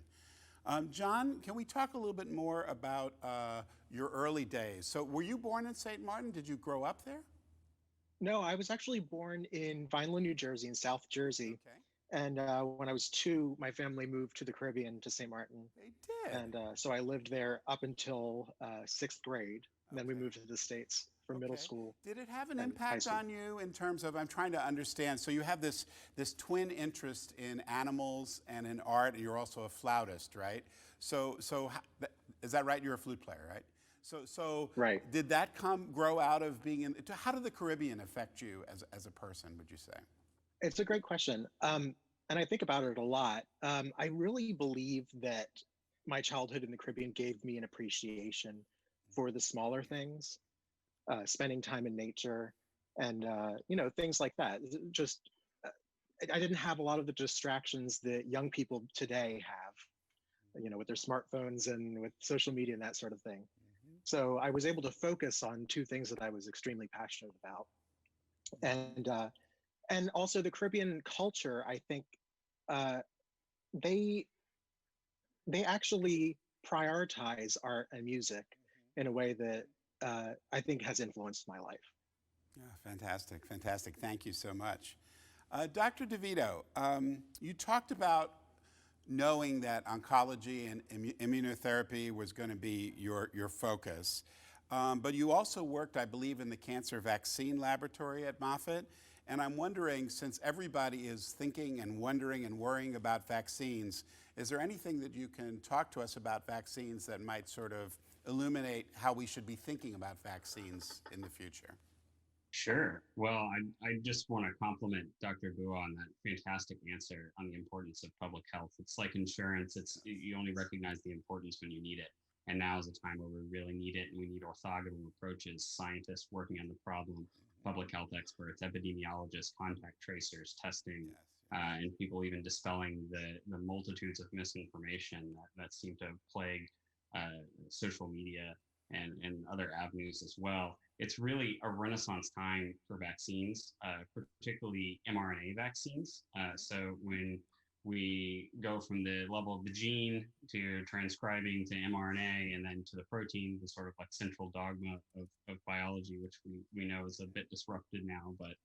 John, can we talk a little bit more about your early days? So were you born in St. Martin? Did you grow up there? No, I was actually born in Vineland, New Jersey, in South Jersey. Okay. And when I was 2, my family moved to the Caribbean, to St. Martin. They did. And so I lived there up until 6th grade. And then we moved to the States for middle school. Did it have an and high impact school. on you in terms of, I'm trying to understand, so you have this twin interest in animals and in art, and you're also a flautist, right? So is that right? You're a flute player, right? So Right. Did that grow out of being in, how did the Caribbean affect you as a person, would you say? It's a great question. And I think about it a lot. I really believe that my childhood in the Caribbean gave me an appreciation for the smaller things, spending time in nature and, things like that. Just, I didn't have a lot of the distractions that young people today have, with their smartphones and with social media and that sort of thing. So I was able to focus on 2 things that I was extremely passionate about. And also the Caribbean culture, I think they actually prioritize art and music in a way that I think has influenced my life. Yeah, fantastic. Thank you so much. Dr. DeVito, you talked about knowing that oncology and immunotherapy was going to be your focus. But you also worked, I believe, in the cancer vaccine laboratory at Moffitt. And I'm wondering, since everybody is thinking and wondering and worrying about vaccines, is there anything that you can talk to us about vaccines that might sort of illuminate how we should be thinking about vaccines in the future? Sure. Well, I just want to compliment Dr. Bua on that fantastic answer on the importance of public health. It's like insurance. You only recognize the importance when you need it. And now is a time where we really need it, and we need orthogonal approaches, scientists working on the problem, public health experts, epidemiologists, contact tracers, testing, and people even dispelling the multitudes of misinformation that seem to plague social media and other avenues as well. It's really a renaissance time for vaccines, particularly mRNA vaccines. So when we go from the level of the gene to transcribing to mRNA and then to the protein, the sort of like central dogma of biology, which we know is a bit disrupted now, but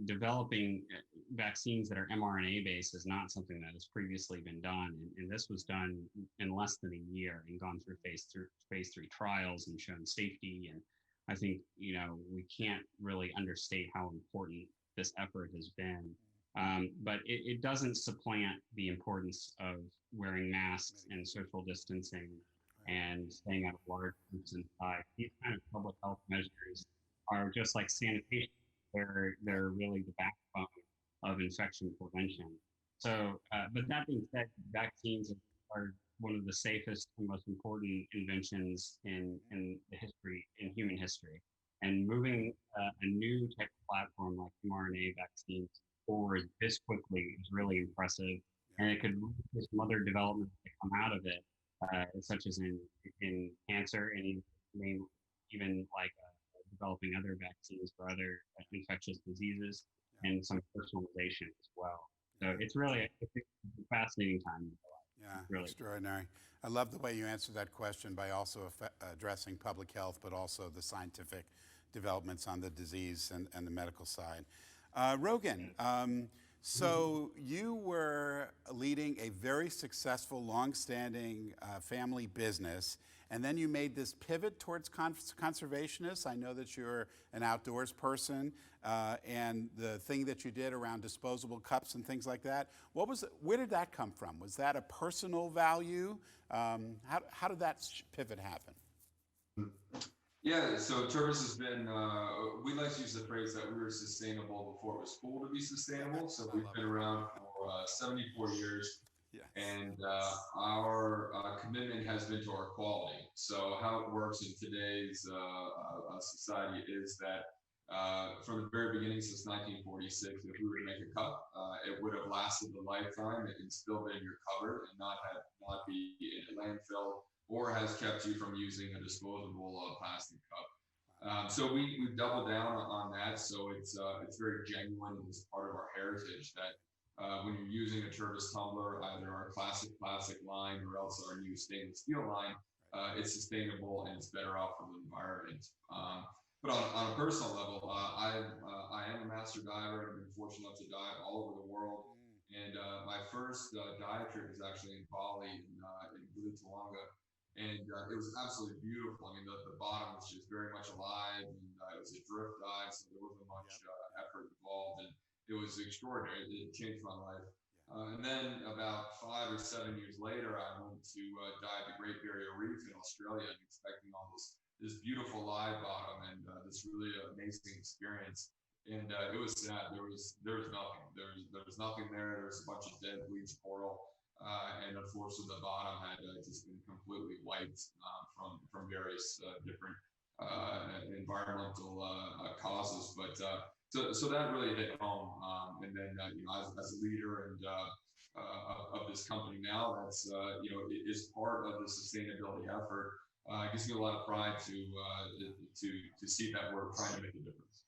developing vaccines that are mRNA based is not something that has previously been done. And this was done in less than a year and gone through phase 3 trials and shown safety. And I think, we can't really understate how important this effort has been. But it doesn't supplant the importance of wearing masks and social distancing and staying out of large groups inside. These kind of public health measures are just like sanitation. They're really the backbone of infection prevention. So, but that being said, vaccines are one of the safest and most important inventions in human history. And moving a new tech platform like mRNA vaccines forward this quickly is really impressive. And it could lead to some other developments that come out of it, such as in cancer and even like developing other vaccines for other infectious diseases and some personalization as well. So it's really a fascinating time. Yeah, really extraordinary. I love the way you answered that question by also addressing public health, but also the scientific developments on the disease and the medical side. Rogan, so you were leading a very successful, long-standing family business, and then you made this pivot towards conservationists. I know that you're an outdoors person, and the thing that you did around disposable cups and things like that. Where did that come from? Was that a personal value? How did that pivot happen? Yeah, so Turbis has been, we like to use the phrase that we were sustainable before it was cool to be sustainable. So we've been around for 74 years. Yes. And our commitment has been to our quality. So how it works in today's society is that from the very beginning, since 1946, if we were to make a cup, it would have lasted a lifetime. It can still be in your cupboard and not be in a landfill, or has kept you from using a disposable plastic cup. So we've doubled down on that. So it's very genuine and it's part of our heritage that when you're using a Turbis tumbler, either our classic plastic line or else our new stainless steel line, it's sustainable and it's better off for the environment. But on a personal level, I am a master diver and I've been fortunate enough to dive all over the world. And my first dive trip was actually in Bali in Gili Tawanga. And it was absolutely beautiful. I mean, the bottom was just very much alive, and it was a drift dive, so there wasn't much effort involved, and it was extraordinary. It changed my life. And then about 5 or 7 years later, I went to dive the Great Barrier Reef in Australia, and expecting all this beautiful live bottom and this really amazing experience. And it was sad. There was nothing. There was nothing there. There was a bunch of dead bleached coral. And unfortunately, the bottom had just been completely wiped from various different environmental causes. But so that really hit home. And then as a leader and of this company now, that's is part of the sustainability effort. It gives me a lot of pride to see that we're trying to make a difference.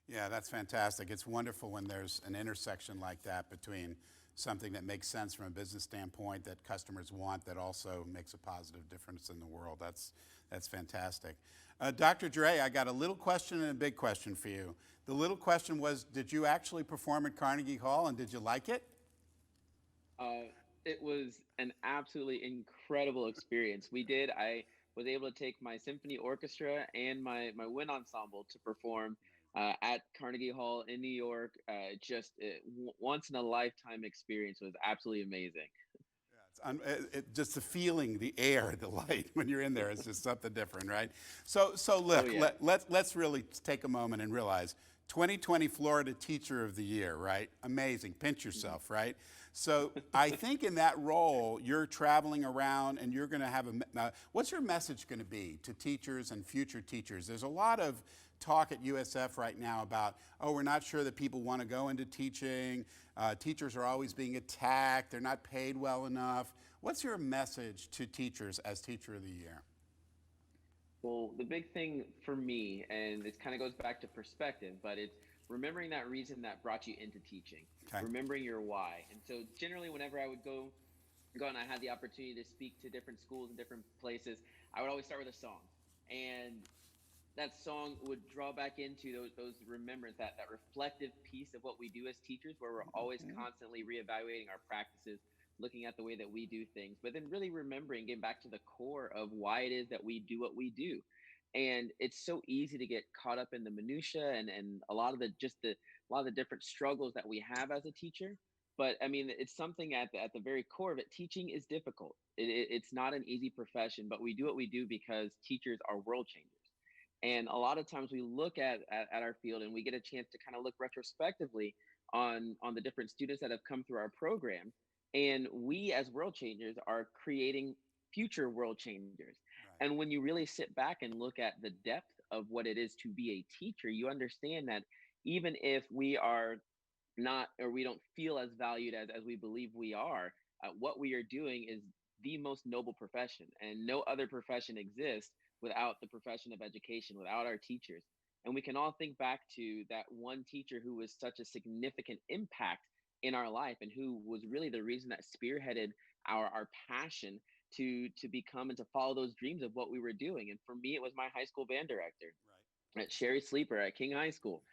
Yeah, that's fantastic. It's wonderful when there's an intersection like that between something that makes sense from a business standpoint that customers want that also makes a positive difference in the world. That's fantastic. Dr. Dre, I got a little question and a big question for you. The little question was, did you actually perform at Carnegie Hall and did you like it? It was an absolutely incredible experience. I was able to take my symphony orchestra and my wind ensemble to perform at Carnegie Hall in New York. Once in a lifetime experience. Was absolutely amazing. Just the feeling, the air, the light when you're in there is just something different, right? So look, Oh, yeah. let's really take a moment and realize 2020 Florida Teacher of the Year, right? Amazing. Pinch yourself, right? So I think in that role, you're traveling around and you're going to have what's your message going to be to teachers and future teachers? There's a lot of talk at USF right now about, oh, we're not sure that people want to go into teaching. Teachers are always being attacked. They're not paid well enough. What's your message to teachers as Teacher of the Year? Well, the big thing for me, and this kind of goes back to perspective, but it's remembering that reason that brought you into teaching, Okay. remembering your why. And so generally whenever I would go and I had the opportunity to speak to different schools and different places, I would always start with a song. And that song would draw back into those remembrance, that reflective piece of what we do as teachers, where we're always constantly reevaluating our practices, looking at the way that we do things, but then really remembering, getting back to the core of why it is that we do what we do. And it's so easy to get caught up in the minutia and a lot of the different struggles that we have as a teacher. But I mean, it's something at the very core of it. Teaching is difficult. It's not an easy profession, but we do what we do because teachers are world changers. And a lot of times we look at our field and we get a chance to kind of look retrospectively on the different students that have come through our program. And we as world changers are creating future world changers. Right. And when you really sit back and look at the depth of what it is to be a teacher, you understand that even if we are not, or we don't feel as valued as we believe we are, what we are doing is the most noble profession, and no other profession exists without the profession of education, without our teachers. And we can all think back to that one teacher who was such a significant impact in our life and who was really the reason that spearheaded our passion to become and to follow those dreams of what we were doing. And for me, it was my high school band director. Right. At Sherry Sleeper at King High School.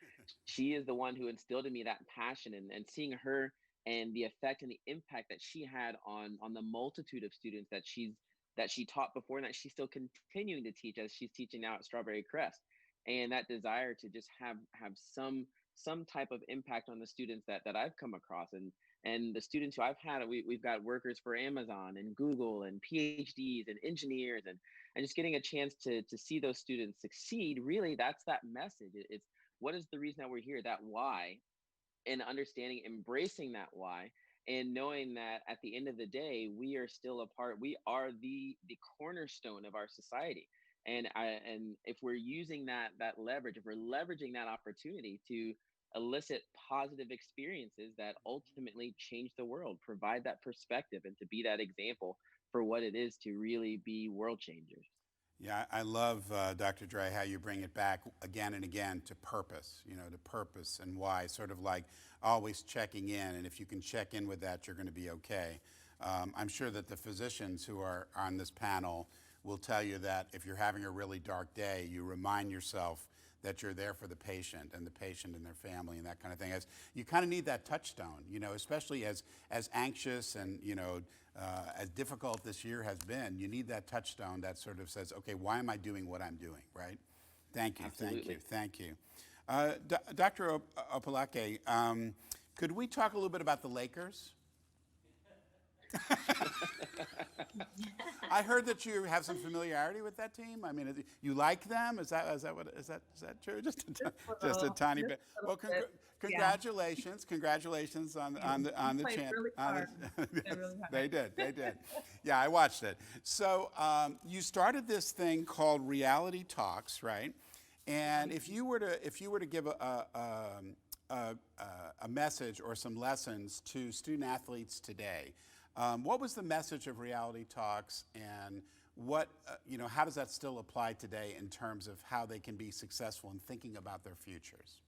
She is the one who instilled in me that passion, and seeing her and the effect and the impact that she had on the multitude of students that she taught before and that she's still continuing to teach as she's teaching now at Strawberry Crest. And that desire to just have some type of impact on the students that I've come across, and the students who I've had. We've got workers for Amazon and Google and PhDs and engineers, and just getting a chance to see those students succeed. Really, that's that message. It's what is the reason that we're here, that why, and understanding, embracing that why, and knowing that at the end of the day, we are still a part. We are the cornerstone of our society. And if we're using that leverage, if we're leveraging that opportunity to elicit positive experiences that ultimately change the world, provide that perspective, and to be that example for what it is to really be world changers. Yeah, I love, Dr. Dre, how you bring it back again and again to purpose, to purpose and why, sort of like always checking in. And if you can check in with that, you're going to be okay. I'm sure that the physicians who are on this panel will tell you that if you're having a really dark day, you remind yourself that you're there for the patient and their family and that kind of thing. As you kind of need that touchstone, especially as anxious and, as difficult this year has been, you need that touchstone that sort of says, okay, why am I doing what I'm doing, right? Thank you, Absolutely. thank you. Dr. Opalake, could we talk a little bit about the Lakers? I heard that you have some familiarity with that team. I mean, you like them? Is that true? Just a tiny bit. Well, congratulations! Congratulations on the chance. Really hard. They did. Yeah, I watched it. So you started this thing called Reality Talks, right? And if you were to give a message or some lessons to student athletes today, what was the message of Reality Talks, and what how does that still apply today in terms of how they can be successful in thinking about their futures?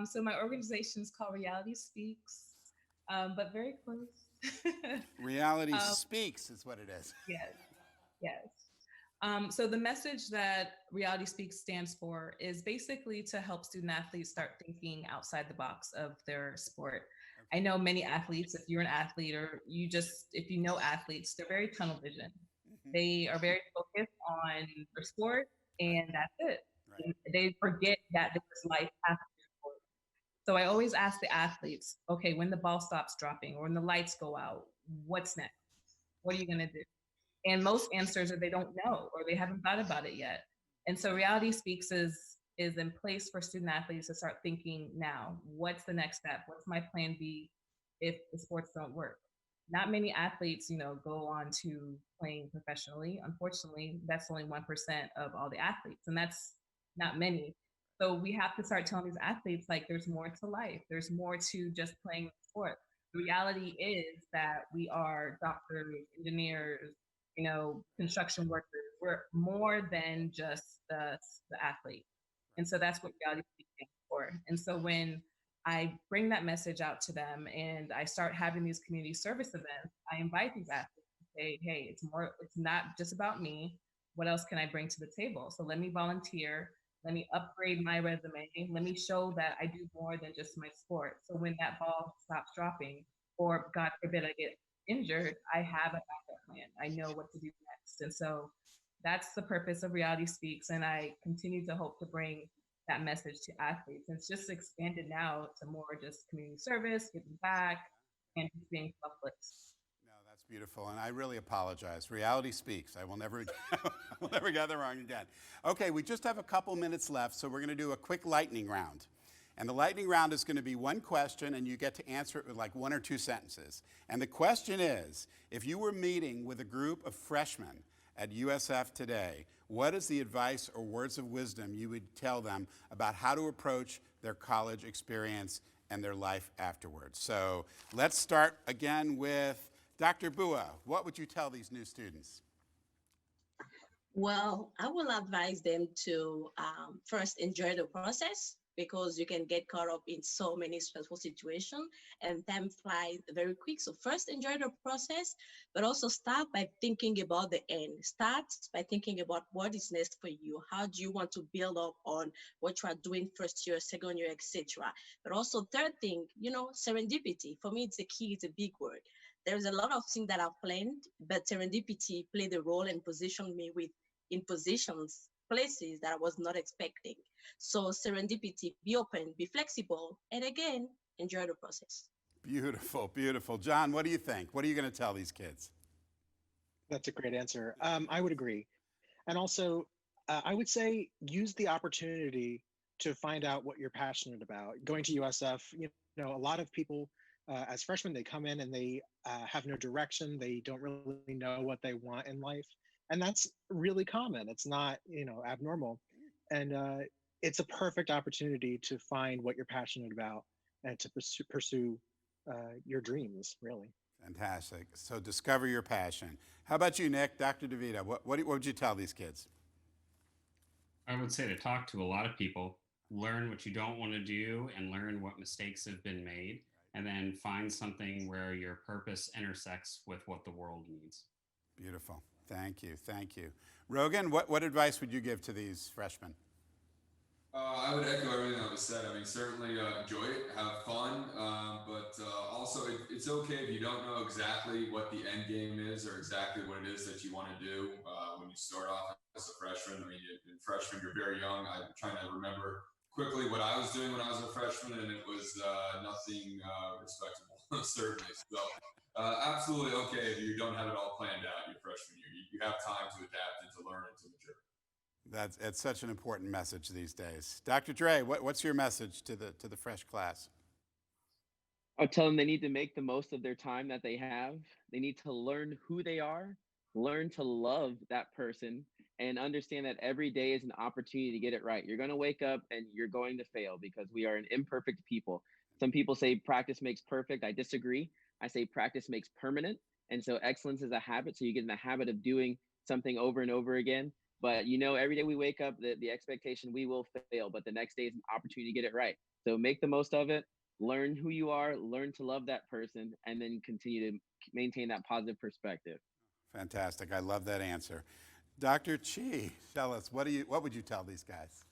So my organization is called Reality Speaks, but very close. Reality Speaks is what it is. Yes. So the message that Reality Speaks stands for is basically to help student athletes start thinking outside the box of their sport. I know many athletes, if you're an athlete or if you know athletes, they're very tunnel vision. They are very focused on their sport and that's it. And they forget that there's life after sport. So I always ask the athletes, okay, when the ball stops dropping or when the lights go out, what's next? What are you going to do? And most answers are they don't know or they haven't thought about it yet. And so Reality Speaks is in place for student athletes to start thinking now, what's the next step? What's my plan B if the sports don't work? Not many athletes, go on to playing professionally. Unfortunately, that's only 1% of all the athletes, and that's not many. So we have to start telling these athletes like there's more to life. There's more to just playing the sport. The reality is that we are doctors, engineers, construction workers. We're more than just the athlete. And so that's what Reality Speaks stands for. And so when I bring that message out to them and I start having these community service events, I invite these athletes to say, hey, it's not just about me. What else can I bring to the table? So let me volunteer. Let me upgrade my resume. Let me show that I do more than just my sport. So when that ball stops dropping, or God forbid I get injured, I have a backup plan. I know what to do next. And so that's the purpose of Reality Speaks. And I continue to hope to bring that message to athletes. And it's just expanded now to more just community service, giving back, and just being selfless. No, that's beautiful, and I really apologize. Reality Speaks. I will never, I will never get that wrong again. Okay, we just have a couple minutes left, so we're going to do a quick lightning round. And the lightning round is going to be one question, and you get to answer it with like 1 or 2 sentences. And the question is, if you were meeting with a group of freshmen at USF today, what is the advice or words of wisdom you would tell them about how to approach their college experience and their life afterwards? So let's start again with Dr. Bua. What would you tell these new students? Well, I will advise them to first enjoy the process because you can get caught up in so many stressful situations and time flies very quick. So first enjoy the process, but also start by thinking about the end. Start by thinking about what is next for you. How do you want to build up on what you are doing first year, second year, etc. But also third thing, serendipity. For me, it's a key, it's a big word. There's a lot of things that I've planned, but serendipity played a role and positioned me in positions, places that I was not expecting. So serendipity, be open, be flexible, and again, enjoy the process. Beautiful, beautiful. John, what do you think? What are you going to tell these kids? That's a great answer. I would agree. And also, I would say use the opportunity to find out what you're passionate about. Going to USF, a lot of people as freshmen, they come in and they have no direction. They don't really know what they want in life. And that's really common. It's not, abnormal. And it's a perfect opportunity to find what you're passionate about and to pursue your dreams, really. Fantastic. So discover your passion. How about you, Nick? Dr. DeVita, what would you tell these kids? I would say to talk to a lot of people, learn what you don't want to do and learn what mistakes have been made, and then find something where your purpose intersects with what the world needs. Beautiful. Thank you. Thank you. Rogan, what advice would you give to these freshmen? I would echo everything that was said. I mean, certainly enjoy it, have fun, but also it's okay if you don't know exactly what the end game is or exactly what it is that you want to do when you start off as a freshman. I mean, in freshman, you're very young. I'm trying to remember quickly what I was doing when I was a freshman, and it was nothing respectable, certainly. So absolutely okay if you don't have it all planned out your freshman year. You have time to adapt and to learn and to mature. It's such an important message these days. Dr. Dre, what's your message to the fresh class? I'll tell them they need to make the most of their time that they have. They need to learn who they are, learn to love that person, and understand that every day is an opportunity to get it right. You're going to wake up and you're going to fail because we are an imperfect people. Some people say practice makes perfect. I disagree. I say practice makes permanent. And so excellence is a habit. So you get in the habit of doing something over and over again. But every day we wake up, the expectation we will fail, but the next day is an opportunity to get it right. So make the most of it, learn who you are, learn to love that person, and then continue to maintain that positive perspective. Fantastic. I love that answer. Dr. Chi, tell us, what would you tell these guys?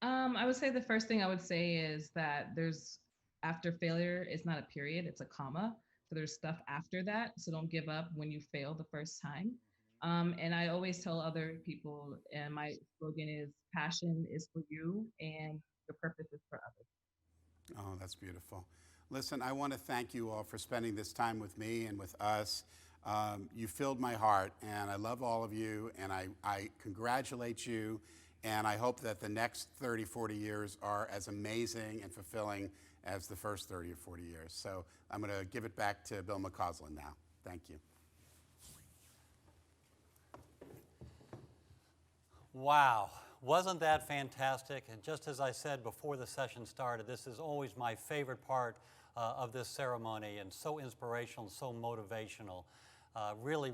I would say the first thing I would say is that there's after failure, it's not a period, it's a comma. So there's stuff after that. So don't give up when you fail the first time. And I always tell other people, and my slogan is passion is for you and your purpose is for others. Oh, that's beautiful. Listen, I want to thank you all for spending this time with me and with us. You filled my heart, and I love all of you, and I congratulate you, and I hope that the next 30, 40 years are as amazing and fulfilling as the first 30 or 40 years. So I'm going to give it back to Bill McCausland now. Thank you. Wow, wasn't that fantastic? And just as I said before the session started, this is always my favorite part of this ceremony, and so inspirational and so motivational. Really,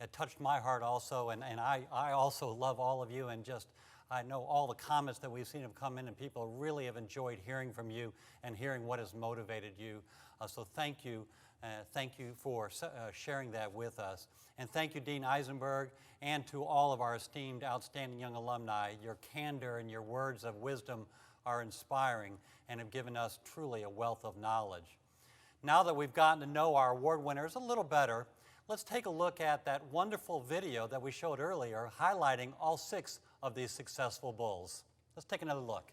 it touched my heart also, and I also love all of you, and just I know all the comments that we've seen have come in, and people really have enjoyed hearing from you and hearing what has motivated you. So thank you for sharing that with us. And thank you, Dean Eisenberg, and to all of our esteemed, outstanding young alumni. Your candor and your words of wisdom are inspiring and have given us truly a wealth of knowledge. Now that we've gotten to know our award winners a little better, let's take a look at that wonderful video that we showed earlier highlighting all 6 of these successful bulls. Let's take another look.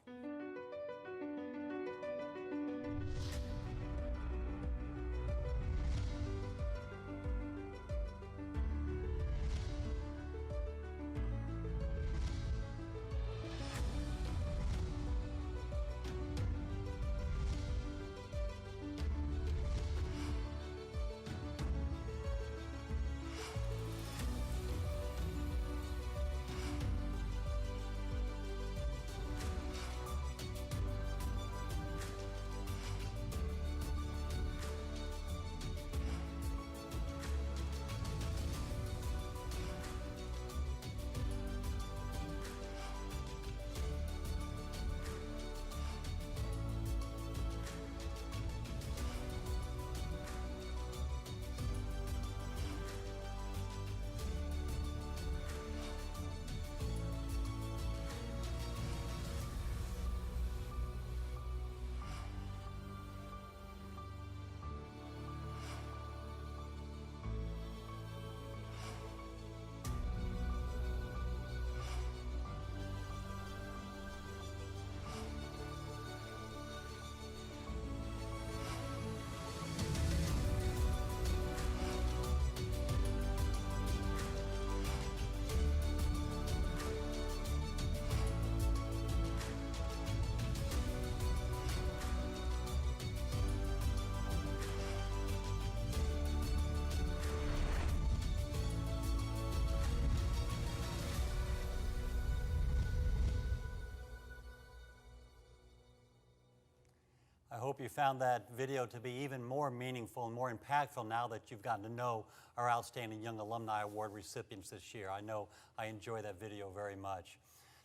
I hope you found that video to be even more meaningful and more impactful now that you've gotten to know our Outstanding Young Alumni Award recipients this year. I know I enjoy that video very much.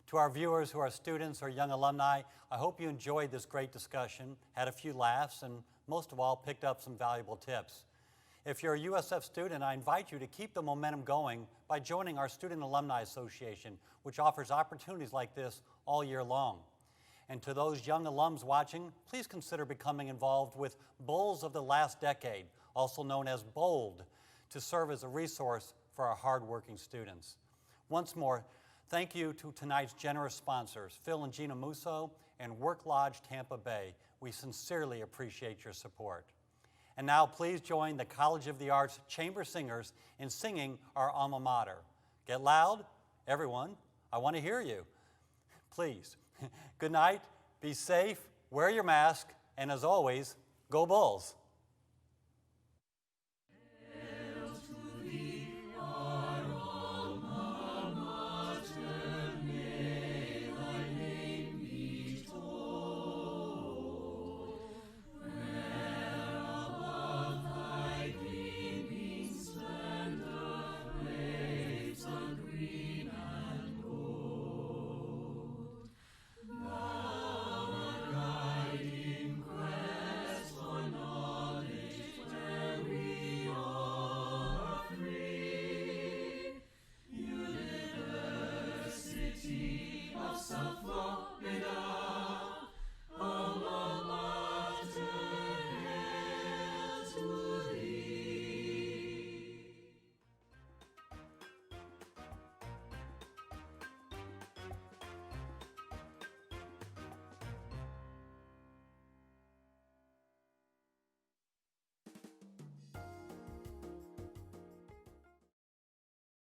To our viewers who are students or young alumni, I hope you enjoyed this great discussion, had a few laughs, and most of all, picked up some valuable tips. If you're a USF student, I invite you to keep the momentum going by joining our Student Alumni Association, which offers opportunities like this all year long. And to those young alums watching, please consider becoming involved with Bulls of the Last Decade, also known as BOLD, to serve as a resource for our hardworking students. Once more, thank you to tonight's generous sponsors, Phil and Gina Musso and Work Lodge Tampa Bay. We sincerely appreciate your support. And now please join the College of the Arts Chamber Singers in singing our alma mater. Get loud, everyone. I want to hear you. Please. Good night, be safe, wear your mask, and as always, go Bulls. South Florida.